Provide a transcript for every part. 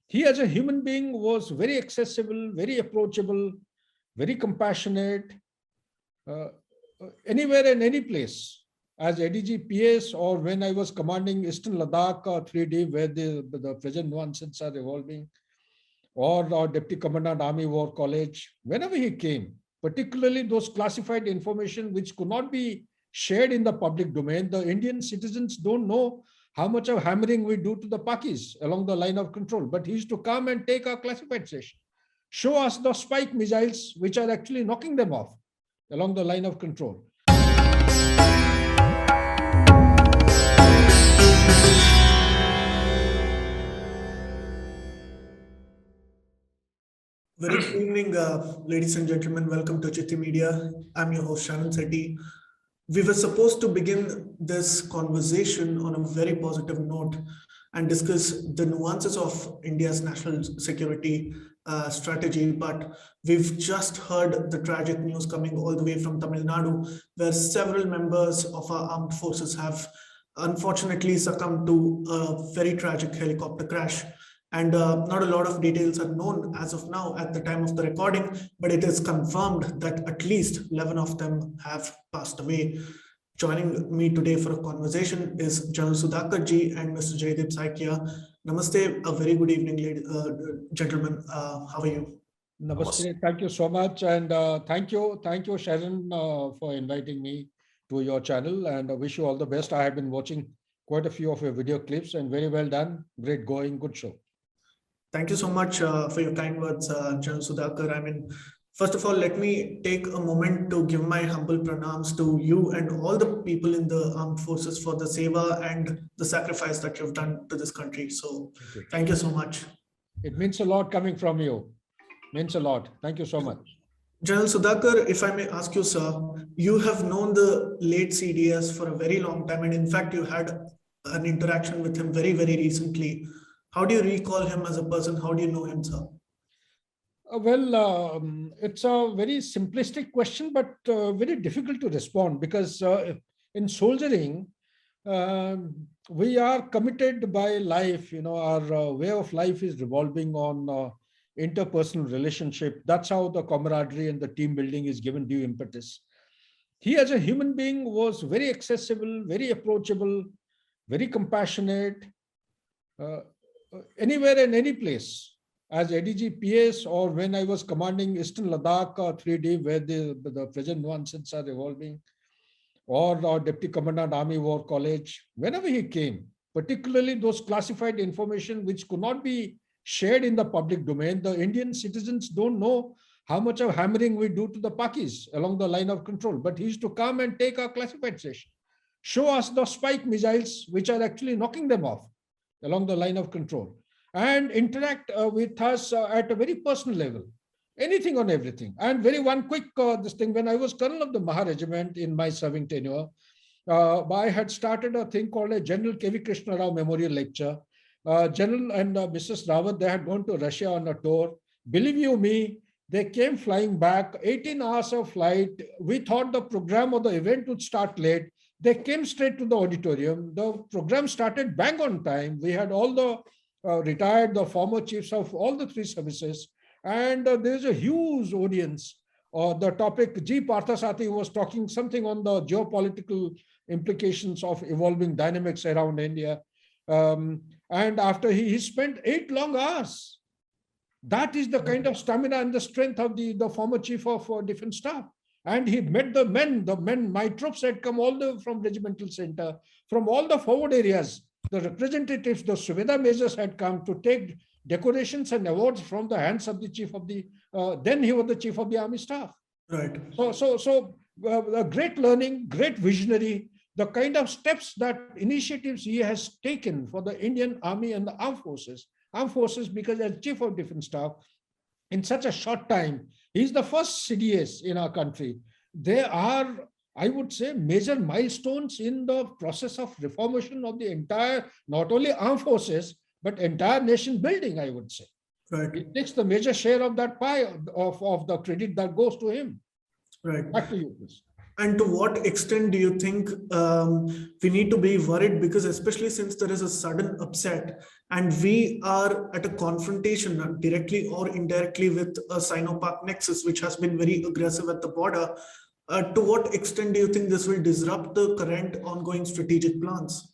He as a human being was very accessible, very approachable, very compassionate, uh, anywhere and any place. As ADG PS or when I was commanding Eastern Ladakh 3D, where the present nuances are evolving, or Deputy Commandant Army War College, whenever he came, particularly those classified information which could not be shared in the public domain, the Indian citizens don't know how much of hammering we do to the Pakis along the line of control. But he used to come and take our classified session, show us the spike missiles which are actually knocking them off along the line of control. Very good evening, ladies and gentlemen. Welcome to Citti Media. I'm your host, Citti. We were supposed to begin this conversation on a very positive note and discuss the nuances of India's national security strategy, but we've just heard the tragic news coming all the way from Tamil Nadu, where several members of our armed forces have unfortunately succumbed to a very tragic helicopter crash. And not a lot of details are known as of now at the time of the recording, but it is confirmed that at least 11 of them have passed away. Joining me today for a conversation is General Sudhakar Jee and Mr. Jaideep Saikia. Namaste, a very good evening, gentlemen. How are you? Namaste. Thank you so much. And thank you, Sharon, for inviting me to your channel. And I wish you all the best. I have been watching quite a few of your video clips and very well done. Great going, good show. Thank you so much for your kind words, General Sudhakar. I mean, first of all, let me take a moment to give my humble pranams to you and all the people in the armed forces for the seva and the sacrifice that you've done to this country. So thank you so much. It means a lot coming from you. Means a lot. Thank you so much. General Sudhakar, if I may ask you, sir, you have known the late CDS for a very long time. And in fact, you had an interaction with him very, very recently. How do you recall him as a person? How do you know him, sir? It's a very simplistic question, but very difficult to respond because in soldiering, we are committed by life. You know, our way of life is revolving on interpersonal relationship. That's how the camaraderie and the team building is given due impetus. He as a human being was very accessible, very approachable, very compassionate, anywhere and any place. As ADG PS or when I was commanding Eastern Ladakh 3D, where the present nuances are evolving, or Deputy Commandant Army War College, whenever he came, particularly those classified information which could not be shared in the public domain, the Indian citizens don't know how much of hammering we do to the Pakis along the line of control. But he used to come and take our classified session, show us the spike missiles which are actually knocking them off along the line of control, and interact with us at a very personal level, anything on everything. And very one quick this thing, when I was colonel of the Maha Regiment in my serving tenure, I had started a thing called a General K.V. Krishna Rao Memorial Lecture. General and Mrs. Rawat, they had gone to Russia on a tour. Believe you me, they came flying back, 18 hours of flight. We thought the program or the event would start late. They came straight to the auditorium. The program started bang on time. We had all the retired, the former chiefs of all the three services. And there's a huge audience. The topic, G. Parthasathy was talking something on the geopolitical implications of evolving dynamics around India. And after he spent 8 long hours. That is the kind of stamina and the strength of the former chief of defense staff. And he met the men, my troops had come all the from regimental center, from all the forward areas. The representatives, the Subedar majors had come to take decorations and awards from the hands of the chief of the, then he was the chief of the army staff. Right. So great learning, great visionary, the kind of steps that initiatives he has taken for the Indian army and the armed forces because as chief of defense staff, in such a short time, he's the first CDS in our country. There are, I would say, major milestones in the process of reformation of the entire, not only armed forces, but entire nation building, I would say. Right. It takes the major share of that pie of the credit that goes to him. Right. Back to you, please. And to what extent do you think we need to be worried? Because especially since there is a sudden upset And we are at a confrontation directly or indirectly with a Sino-Pak nexus, which has been very aggressive at the border. To what extent do you think this will disrupt the current ongoing strategic plans?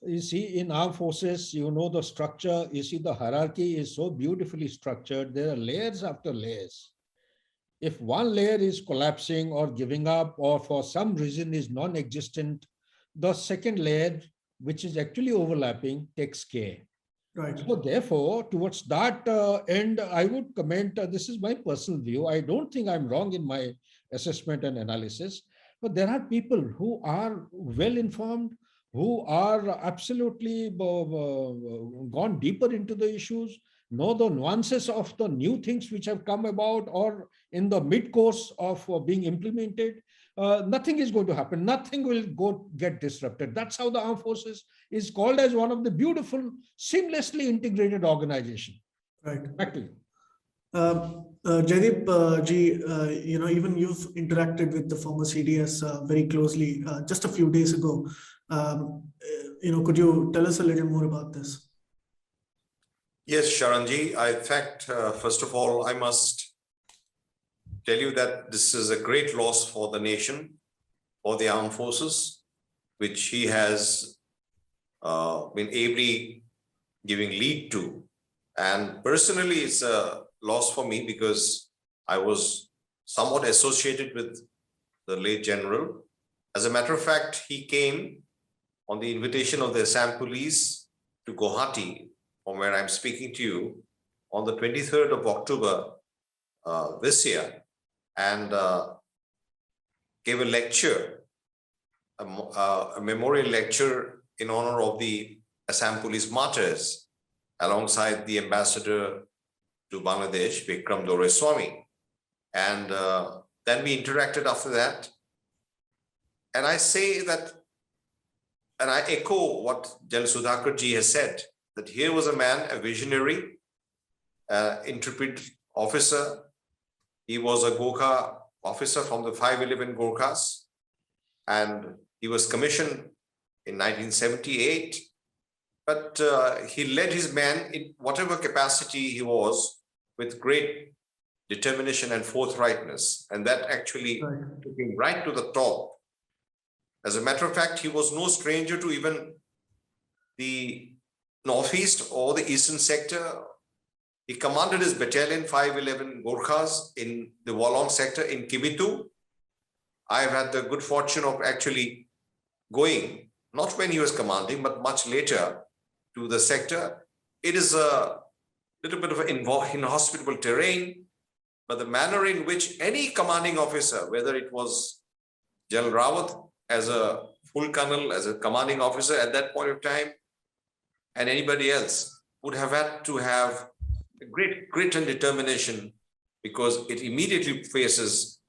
You see, in armed forces, you know the structure, you see the hierarchy is so beautifully structured. There are layers after layers. If one layer is collapsing or giving up or for some reason is non-existent, the second layer, which is actually overlapping, takes care. Right. So therefore, towards that end, I would comment, this is my personal view. I don't think I'm wrong in my assessment and analysis, but there are people who are well informed, who are absolutely gone deeper into the issues, know the nuances of the new things which have come about or in the mid course of being implemented. Nothing is going to happen. Nothing will get disrupted. That's how the armed forces is called as one of the beautiful, seamlessly integrated organization. Right. Back to you. Jaideep Ji, even you've interacted with the former CDS very closely just a few days ago. Could you tell us a little more about this? Yes, Sharanji. In fact, first of all, I must tell you that this is a great loss for the nation, for the armed forces, which he has been ably giving lead to. And personally, it's a loss for me because I was somewhat associated with the late general. As a matter of fact, he came on the invitation of the Assam Police to Guwahati, from where I'm speaking to you, on the 23rd of October this year, and gave a lecture, a memorial lecture in honor of the Assam Police martyrs, alongside the ambassador to Bangladesh, Vikram Doraiswamy. And then we interacted after that. And I say that, and I echo what General Sudhakar Ji has said, that here was a man, a visionary, intrepid officer. He was a Gorkha officer from the 511 Gorkhas, and he was commissioned in 1978. But he led his men in whatever capacity he was with great determination and forthrightness. And that actually took him right to the top. As a matter of fact, he was no stranger to even the Northeast or the Eastern sector. He commanded his battalion 511 Gorkhas in the Wolong sector in Kibitu. I've had the good fortune of actually going, not when he was commanding, but much later, to the sector. It is a little bit of an inhospitable terrain, but the manner in which any commanding officer, whether it was General Rawat as a full colonel, as a commanding officer at that point of time, and anybody else, would have had to have a great grit and determination, because it immediately faces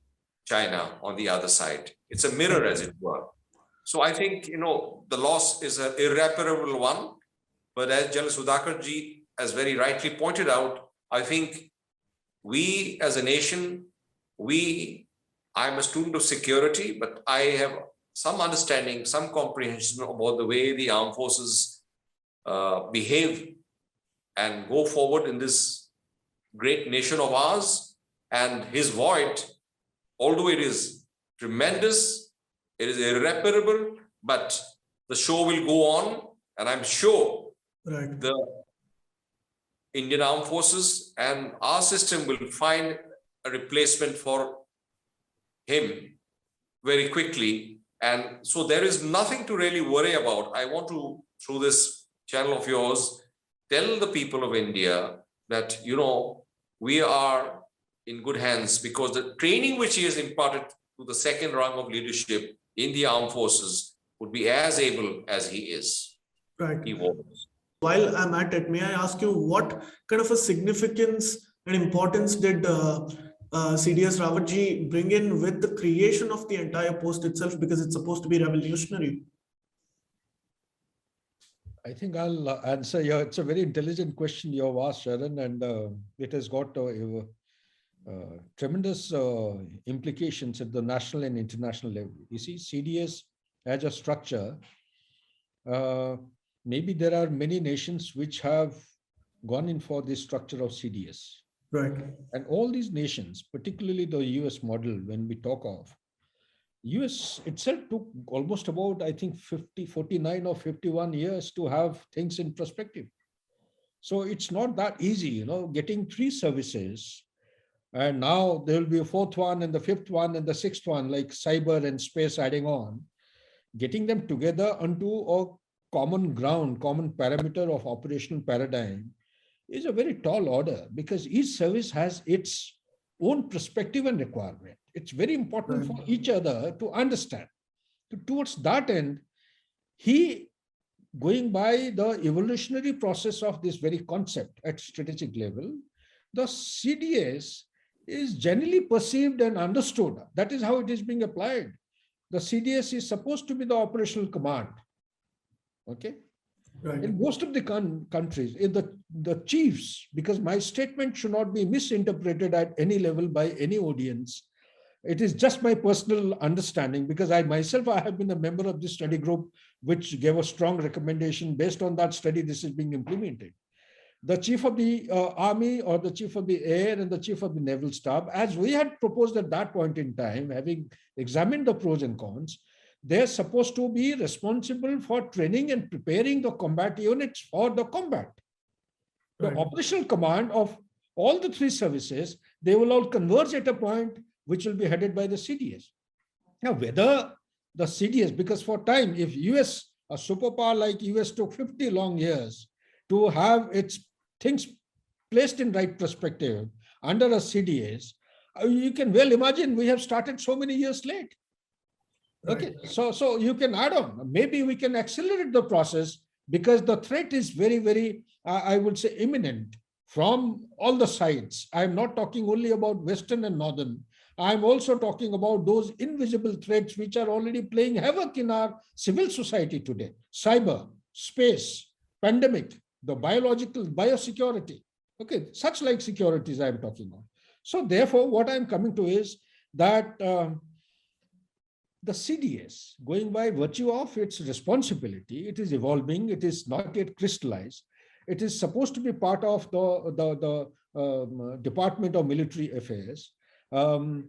China on the other side. It's a mirror, as it were. So I think, the loss is an irreparable one. But as General Sudhakar Ji has very rightly pointed out, I think we as a nation, I'm a student of security, but I have some understanding, some comprehension about the way the armed forces behave and go forward in this great nation of ours. And his void, although it is tremendous, it is irreparable, but the show will go on, and I'm sure the Indian Armed Forces and our system will find a replacement for him very quickly. And so there is nothing to really worry about. I want to, through this channel of yours, tell the people of India that, we are in good hands, because the training which he has imparted to the second rung of leadership in the armed forces would be as able as he is. Right. He was. While I'm at it, may I ask you what kind of a significance and importance did CDS Rawat Ji bring in with the creation of the entire post itself, because it's supposed to be revolutionary? I think I'll answer. Yeah, it's a very intelligent question you have asked, Sharon, and it has got tremendous implications at the national and international level. You see, CDS as a structure maybe there are many nations which have gone in for this structure of CDS. Right. And all these nations, particularly the US model, when we talk of, US itself took almost about, I think, 49 or 51 years to have things in perspective. So it's not that easy, getting 3 services. And now there will be a 4th one and the 5th one and the 6th one, like cyber and space adding on. Getting them together onto a common ground, common parameter of operational paradigm is a very tall order, because each service has its own perspective and requirement. It's very important for each other to understand. Towards that end, he, going by the evolutionary process of this very concept at strategic level, the CDS is generally perceived and understood. That is how it is being applied. The CDS is supposed to be the operational command. Okay. Right. In most of the countries, in the chiefs, because my statement should not be misinterpreted at any level by any audience. It is just my personal understanding, because I have been a member of this study group, which gave a strong recommendation. Based on that study, this is being implemented. The chief of the army, or the chief of the air, and the chief of the naval staff, as we had proposed at that point in time, having examined the pros and cons, they're supposed to be responsible for training and preparing the combat units for the combat. The operational command of all the 3 services, they will all converge at a point which will be headed by the CDS. Now, whether the CDS, because for time, if US, a superpower like US, took 50 long years to have its things placed in right perspective under a CDS, you can well imagine we have started so many years late. Okay, so you can add on. Maybe we can accelerate the process, because the threat is very, very, I would say, imminent from all the sides. I'm not talking only about Western and Northern. I'm also talking about those invisible threats which are already playing havoc in our civil society today. Cyber, space, pandemic, the biosecurity. Okay, such like securities I'm talking about. So therefore, what I'm coming to is that the CDS, going by virtue of its responsibility, it is evolving, it is not yet crystallized. It is supposed to be part of the Department of Military Affairs. Going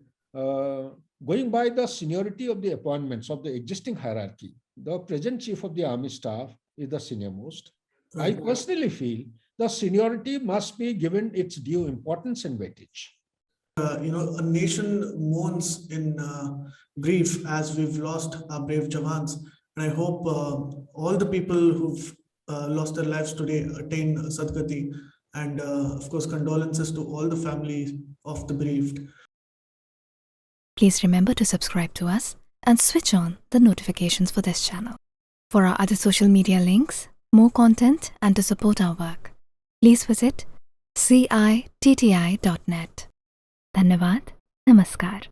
by the seniority of the appointments of the existing hierarchy, the present chief of the army staff is the senior most. I personally feel the seniority must be given its due importance and weightage. A nation mourns in grief as we've lost our brave Jawans. And I hope all the people who've lost their lives today attain Sadgati. And of course, condolences to all the families of the bereaved. Please remember to subscribe to us and switch on the notifications for this channel. For our other social media links, more content, and to support our work, please visit citti.net. धन्यवाद, नमस्कार.